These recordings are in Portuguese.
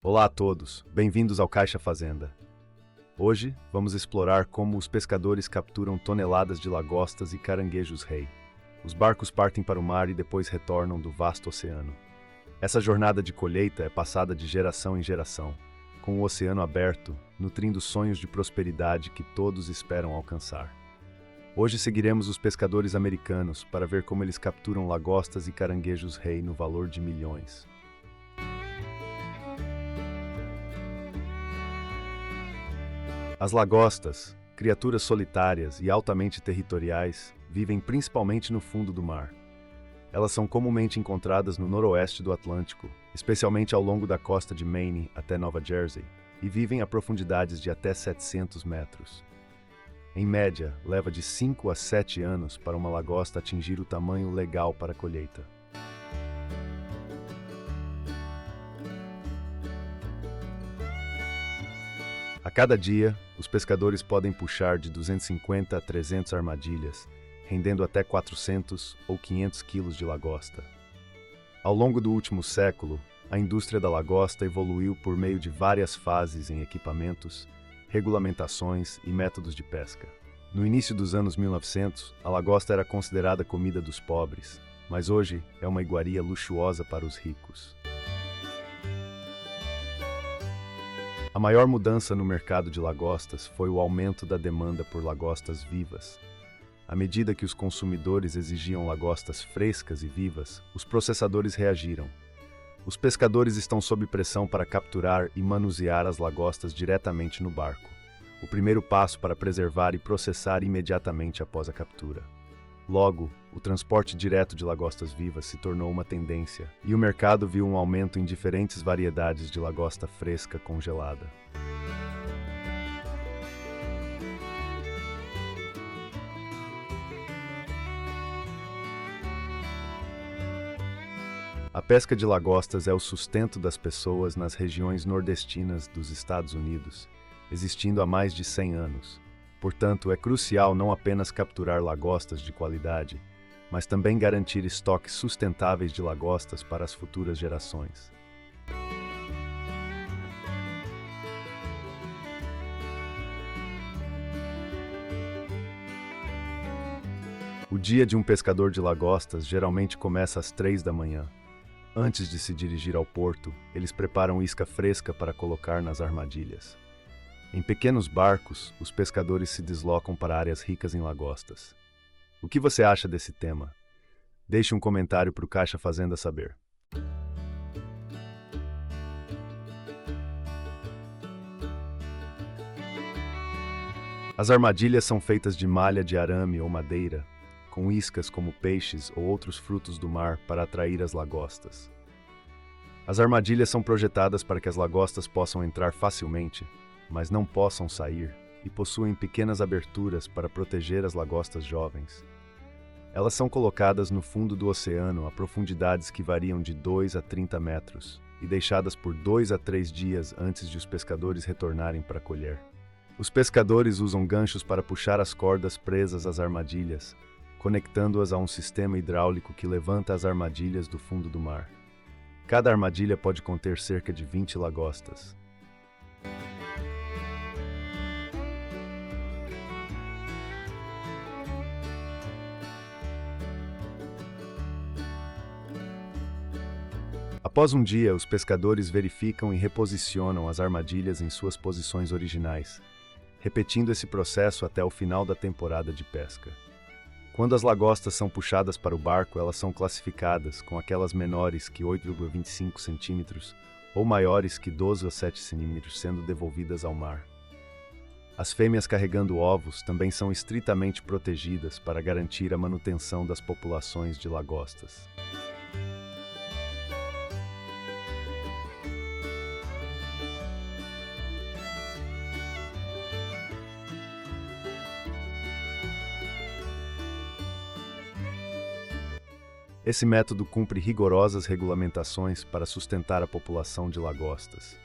Olá a todos, bem-vindos ao Caixa Fazenda. Hoje, vamos explorar como os pescadores capturam toneladas de lagostas e caranguejos-rei. Os barcos partem para o mar e depois retornam do vasto oceano. Essa jornada de colheita é passada de geração em geração, com o oceano aberto, nutrindo sonhos de prosperidade que todos esperam alcançar. Hoje seguiremos os pescadores americanos para ver como eles capturam lagostas e caranguejos-rei no valor de milhões. As lagostas, criaturas solitárias e altamente territoriais, vivem principalmente no fundo do mar. Elas são comumente encontradas no noroeste do Atlântico, especialmente ao longo da costa de Maine até Nova Jersey, e vivem a profundidades de até 700 metros. Em média, leva de 5 a 7 anos para uma lagosta atingir o tamanho legal para a colheita. A cada dia, os pescadores podem puxar de 250 a 300 armadilhas, rendendo até 400 ou 500 quilos de lagosta. Ao longo do último século, a indústria da lagosta evoluiu por meio de várias fases em equipamentos, regulamentações e métodos de pesca. No início dos anos 1900, a lagosta era considerada comida dos pobres, mas hoje é uma iguaria luxuosa para os ricos. A maior mudança no mercado de lagostas foi o aumento da demanda por lagostas vivas. À medida que os consumidores exigiam lagostas frescas e vivas, os processadores reagiram. Os pescadores estão sob pressão para capturar e manusear as lagostas diretamente no barco, o primeiro passo para preservar e processar imediatamente após a captura. Logo, o transporte direto de lagostas vivas se tornou uma tendência, e o mercado viu um aumento em diferentes variedades de lagosta fresca congelada. A pesca de lagostas é o sustento das pessoas nas regiões nordestinas dos Estados Unidos, existindo há mais de 100 anos. Portanto, é crucial não apenas capturar lagostas de qualidade, mas também garantir estoques sustentáveis de lagostas para as futuras gerações. O dia de um pescador de lagostas geralmente começa às 3 da manhã. Antes de se dirigir ao porto, eles preparam isca fresca para colocar nas armadilhas. Em pequenos barcos, os pescadores se deslocam para áreas ricas em lagostas. O que você acha desse tema? Deixe um comentário para o Caixa Fazenda saber. As armadilhas são feitas de malha de arame ou madeira, com iscas como peixes ou outros frutos do mar para atrair as lagostas. As armadilhas são projetadas para que as lagostas possam entrar facilmente, mas não possam sair, e possuem pequenas aberturas para proteger as lagostas jovens. Elas são colocadas no fundo do oceano a profundidades que variam de 2 a 30 metros e deixadas por 2 a 3 dias antes de os pescadores retornarem para colher. Os pescadores usam ganchos para puxar as cordas presas às armadilhas, conectando-as a um sistema hidráulico que levanta as armadilhas do fundo do mar. Cada armadilha pode conter cerca de 20 lagostas. Após um dia, os pescadores verificam e reposicionam as armadilhas em suas posições originais, repetindo esse processo até o final da temporada de pesca. Quando as lagostas são puxadas para o barco, elas são classificadas com aquelas menores que 8,25 cm ou maiores que 12 a 7 cm sendo devolvidas ao mar. As fêmeas carregando ovos também são estritamente protegidas para garantir a manutenção das populações de lagostas. Esse método cumpre rigorosas regulamentações para sustentar a população de lagostas.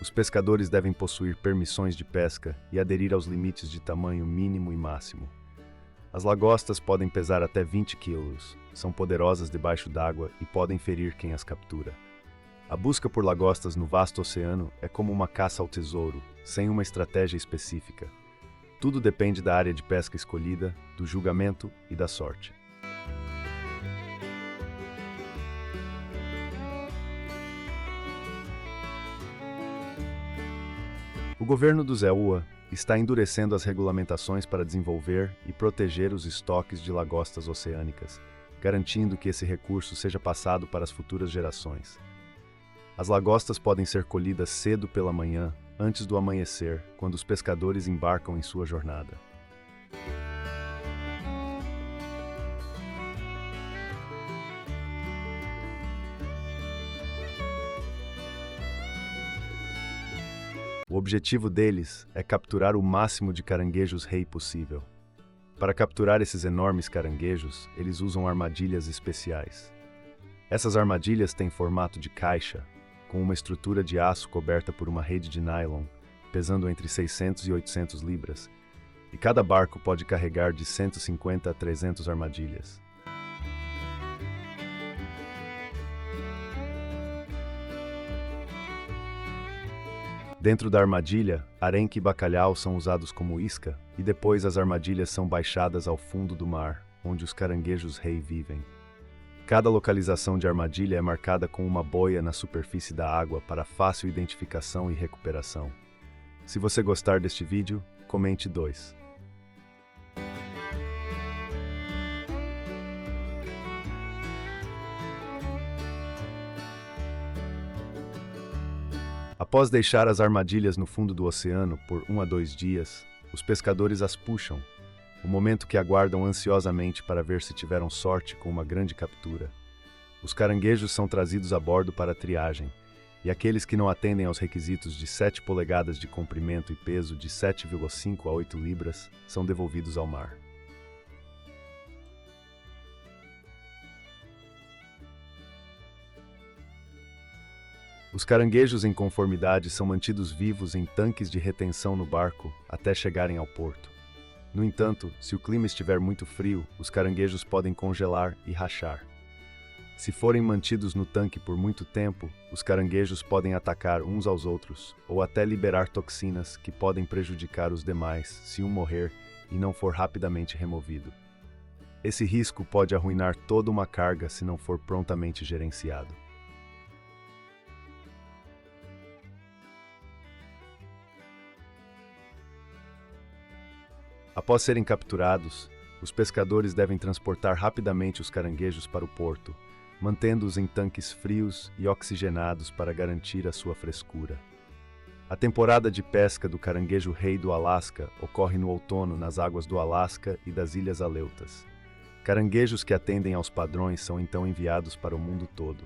Os pescadores devem possuir permissões de pesca e aderir aos limites de tamanho mínimo e máximo. As lagostas podem pesar até 20 quilos, são poderosas debaixo d'água e podem ferir quem as captura. A busca por lagostas no vasto oceano é como uma caça ao tesouro, sem uma estratégia específica. Tudo depende da área de pesca escolhida, do julgamento e da sorte. O governo do ZEUA está endurecendo as regulamentações para desenvolver e proteger os estoques de lagostas oceânicas, garantindo que esse recurso seja passado para as futuras gerações. As lagostas podem ser colhidas cedo pela manhã, antes do amanhecer, quando os pescadores embarcam em sua jornada. O objetivo deles é capturar o máximo de caranguejos-rei possível. Para capturar esses enormes caranguejos, eles usam armadilhas especiais. Essas armadilhas têm formato de caixa, com uma estrutura de aço coberta por uma rede de nylon, pesando entre 600 e 800 libras, e cada barco pode carregar de 150 a 300 armadilhas. Dentro da armadilha, arenque e bacalhau são usados como isca, e depois as armadilhas são baixadas ao fundo do mar, onde os caranguejos-rei vivem. Cada localização de armadilha é marcada com uma boia na superfície da água para fácil identificação e recuperação. Se você gostar deste vídeo, comente 2. Após deixar as armadilhas no fundo do oceano por 1 a 2 dias, os pescadores as puxam, o momento que aguardam ansiosamente para ver se tiveram sorte com uma grande captura. Os caranguejos são trazidos a bordo para a triagem, e aqueles que não atendem aos requisitos de 7 polegadas de comprimento e peso de 7,5 a 8 libras são devolvidos ao mar. Os caranguejos em conformidade são mantidos vivos em tanques de retenção no barco até chegarem ao porto. No entanto, se o clima estiver muito frio, os caranguejos podem congelar e rachar. Se forem mantidos no tanque por muito tempo, os caranguejos podem atacar uns aos outros ou até liberar toxinas que podem prejudicar os demais se um morrer e não for rapidamente removido. Esse risco pode arruinar toda uma carga se não for prontamente gerenciado. Após serem capturados, os pescadores devem transportar rapidamente os caranguejos para o porto, mantendo-os em tanques frios e oxigenados para garantir a sua frescura. A temporada de pesca do caranguejo-rei do Alasca ocorre no outono nas águas do Alasca e das Ilhas Aleutas. Caranguejos que atendem aos padrões são então enviados para o mundo todo.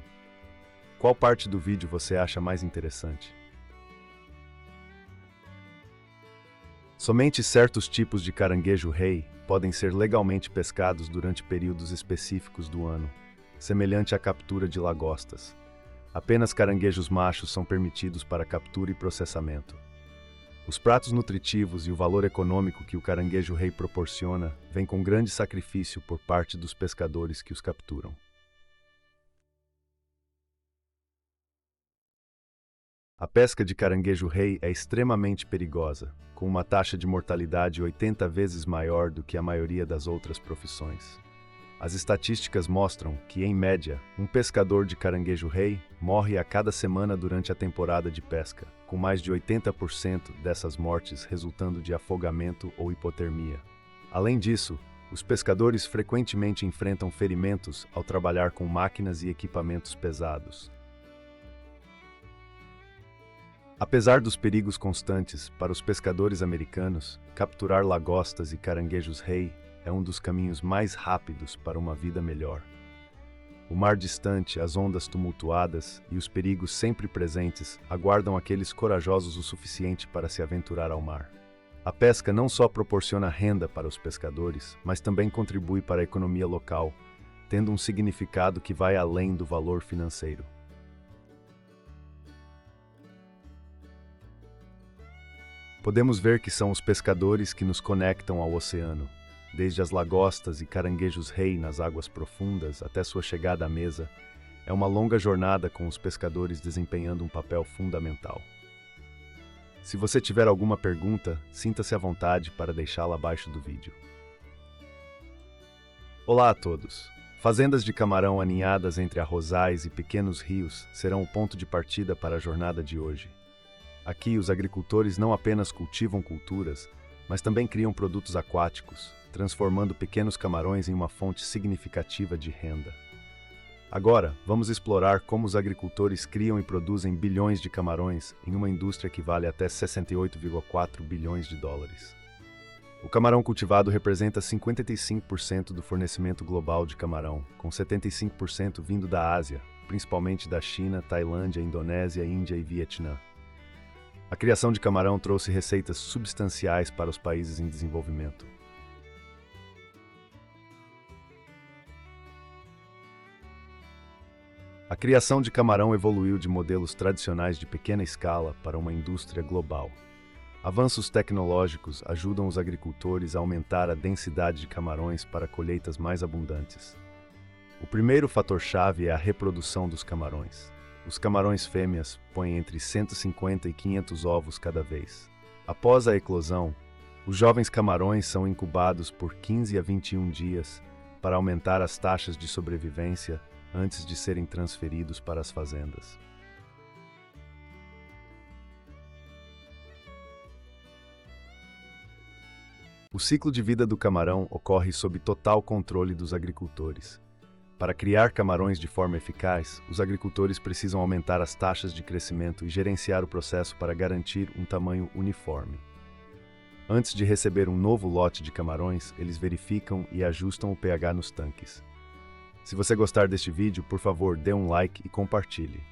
Qual parte do vídeo você acha mais interessante? Somente certos tipos de caranguejo-rei podem ser legalmente pescados durante períodos específicos do ano, semelhante à captura de lagostas. Apenas caranguejos machos são permitidos para captura e processamento. Os pratos nutritivos e o valor econômico que o caranguejo-rei proporciona vêm com grande sacrifício por parte dos pescadores que os capturam. A pesca de caranguejo-rei é extremamente perigosa, com uma taxa de mortalidade 80 vezes maior do que a maioria das outras profissões. As estatísticas mostram que, em média, um pescador de caranguejo-rei morre a cada semana durante a temporada de pesca, com mais de 80% dessas mortes resultando de afogamento ou hipotermia. Além disso, os pescadores frequentemente enfrentam ferimentos ao trabalhar com máquinas e equipamentos pesados. Apesar dos perigos constantes para os pescadores americanos, capturar lagostas e caranguejos-rei é um dos caminhos mais rápidos para uma vida melhor. O mar distante, as ondas tumultuadas e os perigos sempre presentes aguardam aqueles corajosos o suficiente para se aventurar ao mar. A pesca não só proporciona renda para os pescadores, mas também contribui para a economia local, tendo um significado que vai além do valor financeiro. Podemos ver que são os pescadores que nos conectam ao oceano, desde as lagostas e caranguejos-rei nas águas profundas até sua chegada à mesa. É uma longa jornada com os pescadores desempenhando um papel fundamental. Se você tiver alguma pergunta, sinta-se à vontade para deixá-la abaixo do vídeo. Olá a todos! Fazendas de camarão aninhadas entre arrozais e pequenos rios serão o ponto de partida para a jornada de hoje. Aqui, os agricultores não apenas cultivam culturas, mas também criam produtos aquáticos, transformando pequenos camarões em uma fonte significativa de renda. Agora, vamos explorar como os agricultores criam e produzem bilhões de camarões em uma indústria que vale até 68,4 bilhões de dólares. O camarão cultivado representa 55% do fornecimento global de camarão, com 75% vindo da Ásia, principalmente da China, Tailândia, Indonésia, Índia e Vietnã. A criação de camarão trouxe receitas substanciais para os países em desenvolvimento. A criação de camarão evoluiu de modelos tradicionais de pequena escala para uma indústria global. Avanços tecnológicos ajudam os agricultores a aumentar a densidade de camarões para colheitas mais abundantes. O primeiro fator-chave é a reprodução dos camarões. Os camarões fêmeas põem entre 150 e 500 ovos cada vez. Após a eclosão, os jovens camarões são incubados por 15 a 21 dias para aumentar as taxas de sobrevivência antes de serem transferidos para as fazendas. O ciclo de vida do camarão ocorre sob total controle dos agricultores. Para criar camarões de forma eficaz, os agricultores precisam aumentar as taxas de crescimento e gerenciar o processo para garantir um tamanho uniforme. Antes de receber um novo lote de camarões, eles verificam e ajustam o pH nos tanques. Se você gostar deste vídeo, por favor, dê um like e compartilhe.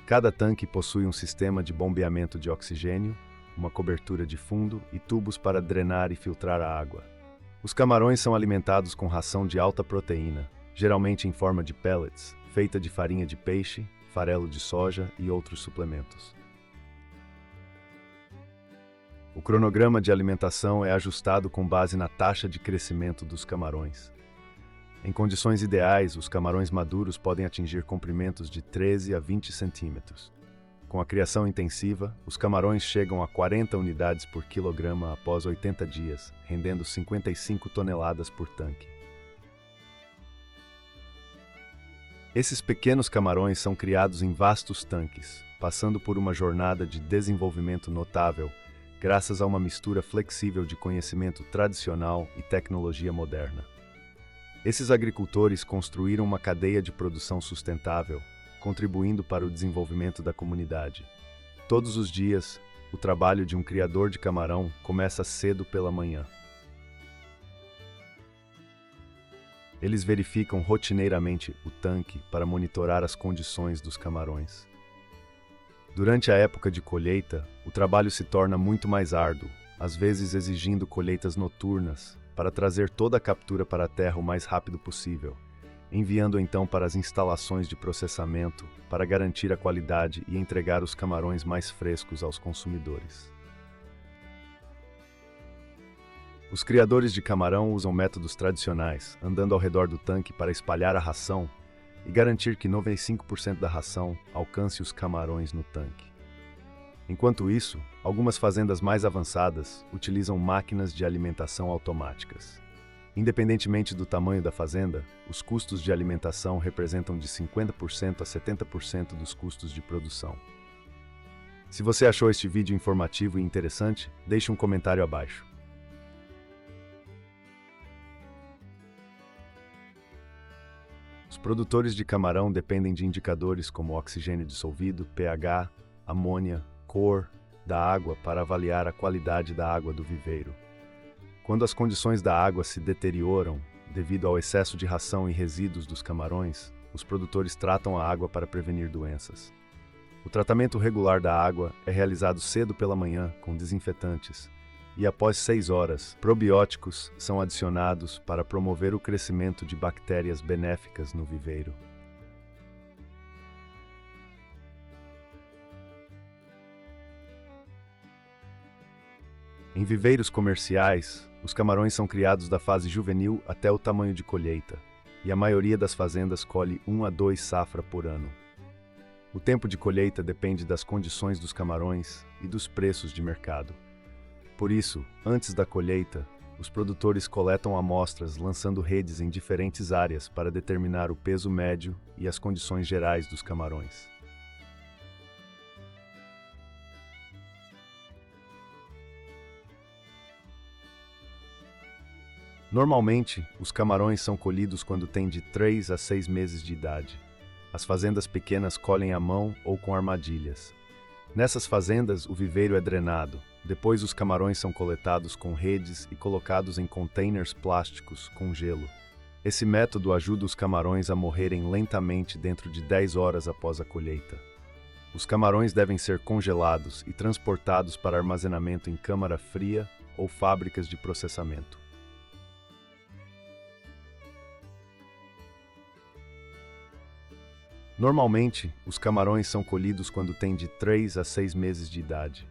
Cada tanque possui um sistema de bombeamento de oxigênio, uma cobertura de fundo e tubos para drenar e filtrar a água. Os camarões são alimentados com ração de alta proteína, geralmente em forma de pellets, feita de farinha de peixe, farelo de soja e outros suplementos. O cronograma de alimentação é ajustado com base na taxa de crescimento dos camarões. Em condições ideais, os camarões maduros podem atingir comprimentos de 13 a 20 centímetros. Com a criação intensiva, os camarões chegam a 40 unidades por quilograma após 80 dias, rendendo 55 toneladas por tanque. Esses pequenos camarões são criados em vastos tanques, passando por uma jornada de desenvolvimento notável, graças a uma mistura flexível de conhecimento tradicional e tecnologia moderna. Esses agricultores construíram uma cadeia de produção sustentável, contribuindo para o desenvolvimento da comunidade. Todos os dias, o trabalho de um criador de camarão começa cedo pela manhã. Eles verificam rotineiramente o tanque para monitorar as condições dos camarões. Durante a época de colheita, o trabalho se torna muito mais árduo, às vezes exigindo colheitas noturnas, para trazer toda a captura para a terra o mais rápido possível, enviando então para as instalações de processamento para garantir a qualidade e entregar os camarões mais frescos aos consumidores. Os criadores de camarão usam métodos tradicionais, andando ao redor do tanque para espalhar a ração e garantir que 95% da ração alcance os camarões no tanque. Enquanto isso, algumas fazendas mais avançadas utilizam máquinas de alimentação automáticas. Independentemente do tamanho da fazenda, os custos de alimentação representam de 50% a 70% dos custos de produção. Se você achou este vídeo informativo e interessante, deixe um comentário abaixo. Os produtores de camarão dependem de indicadores como oxigênio dissolvido, pH, amônia, cor da água para avaliar a qualidade da água do viveiro. Quando as condições da água se deterioram devido ao excesso de ração e resíduos dos camarões, os produtores tratam a água para prevenir doenças. O tratamento regular da água é realizado cedo pela manhã com desinfetantes e após 6 horas, probióticos são adicionados para promover o crescimento de bactérias benéficas no viveiro. Em viveiros comerciais, os camarões são criados da fase juvenil até o tamanho de colheita, e a maioria das fazendas colhe 1 a 2 safras por ano. O tempo de colheita depende das condições dos camarões e dos preços de mercado. Por isso, antes da colheita, os produtores coletam amostras lançando redes em diferentes áreas para determinar o peso médio e as condições gerais dos camarões. Normalmente, os camarões são colhidos quando têm de 3 a 6 meses de idade. As fazendas pequenas colhem à mão ou com armadilhas. Nessas fazendas, o viveiro é drenado. Depois, os camarões são coletados com redes e colocados em containers plásticos com gelo. Esse método ajuda os camarões a morrerem lentamente dentro de 10 horas após a colheita. Os camarões devem ser congelados e transportados para armazenamento em câmara fria ou fábricas de processamento. Normalmente, os camarões são colhidos quando têm de 3 a 6 meses de idade.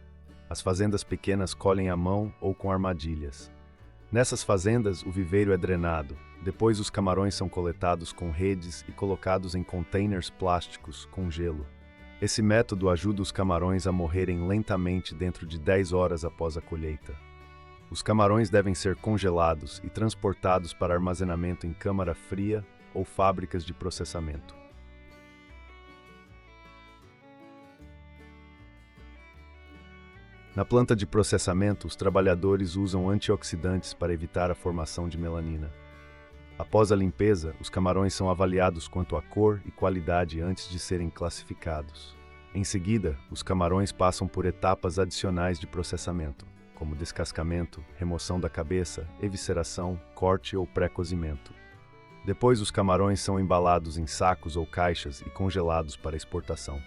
As fazendas pequenas colhem à mão ou com armadilhas. Nessas fazendas, o viveiro é drenado. Depois, os camarões são coletados com redes e colocados em containers plásticos com gelo. Esse método ajuda os camarões a morrerem lentamente dentro de 10 horas após a colheita. Os camarões devem ser congelados e transportados para armazenamento em câmara fria ou fábricas de processamento. Na planta de processamento, os trabalhadores usam antioxidantes para evitar a formação de melanina. Após a limpeza, os camarões são avaliados quanto à cor e qualidade antes de serem classificados. Em seguida, os camarões passam por etapas adicionais de processamento, como descascamento, remoção da cabeça, evisceração, corte ou pré-cozimento. Depois, os camarões são embalados em sacos ou caixas e congelados para exportação.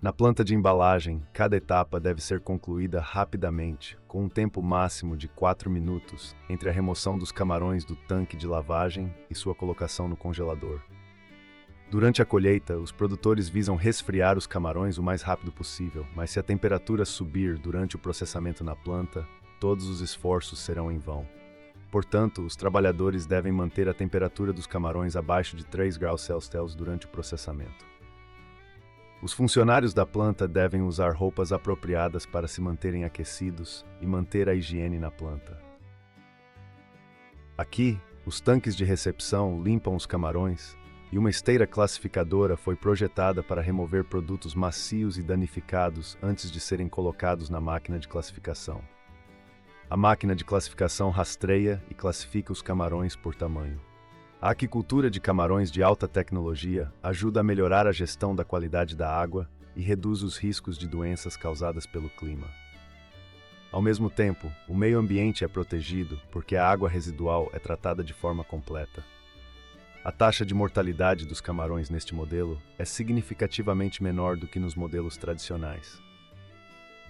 Na planta de embalagem, cada etapa deve ser concluída rapidamente, com um tempo máximo de 4 minutos entre a remoção dos camarões do tanque de lavagem e sua colocação no congelador. Durante a colheita, os produtores visam resfriar os camarões o mais rápido possível, mas se a temperatura subir durante o processamento na planta, todos os esforços serão em vão. Portanto, os trabalhadores devem manter a temperatura dos camarões abaixo de 3 graus Celsius durante o processamento. Os funcionários da planta devem usar roupas apropriadas para se manterem aquecidos e manter a higiene na planta. Aqui, os tanques de recepção limpam os camarões e uma esteira classificadora foi projetada para remover produtos macios e danificados antes de serem colocados na máquina de classificação. A máquina de classificação rastreia e classifica os camarões por tamanho. A aquicultura de camarões de alta tecnologia ajuda a melhorar a gestão da qualidade da água e reduz os riscos de doenças causadas pelo clima. Ao mesmo tempo, o meio ambiente é protegido porque a água residual é tratada de forma completa. A taxa de mortalidade dos camarões neste modelo é significativamente menor do que nos modelos tradicionais.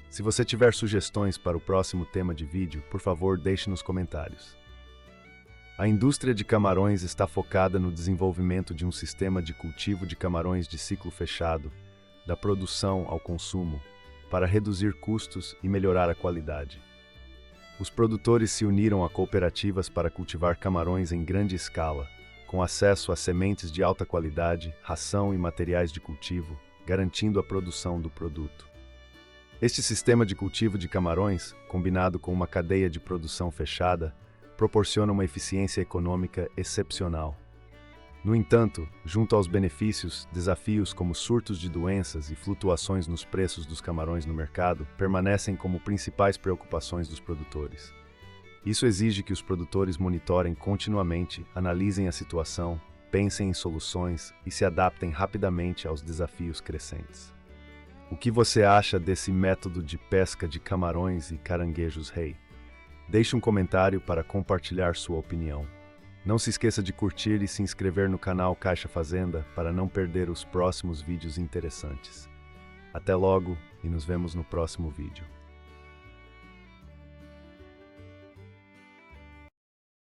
Se você tiver sugestões para o próximo tema de vídeo, por favor, deixe nos comentários. A indústria de camarões está focada no desenvolvimento de um sistema de cultivo de camarões de ciclo fechado, da produção ao consumo, para reduzir custos e melhorar a qualidade. Os produtores se uniram a cooperativas para cultivar camarões em grande escala, com acesso a sementes de alta qualidade, ração e materiais de cultivo, garantindo a produção do produto. Este sistema de cultivo de camarões, combinado com uma cadeia de produção fechada, proporciona uma eficiência econômica excepcional. No entanto, junto aos benefícios, desafios como surtos de doenças e flutuações nos preços dos camarões no mercado permanecem como principais preocupações dos produtores. Isso exige que os produtores monitorem continuamente, analisem a situação, pensem em soluções e se adaptem rapidamente aos desafios crescentes. O que você acha desse método de pesca de camarões e caranguejos-rei? Deixe um comentário para compartilhar sua opinião. Não se esqueça de curtir e se inscrever no canal Caixa Fazenda para não perder os próximos vídeos interessantes. Até logo e nos vemos no próximo vídeo.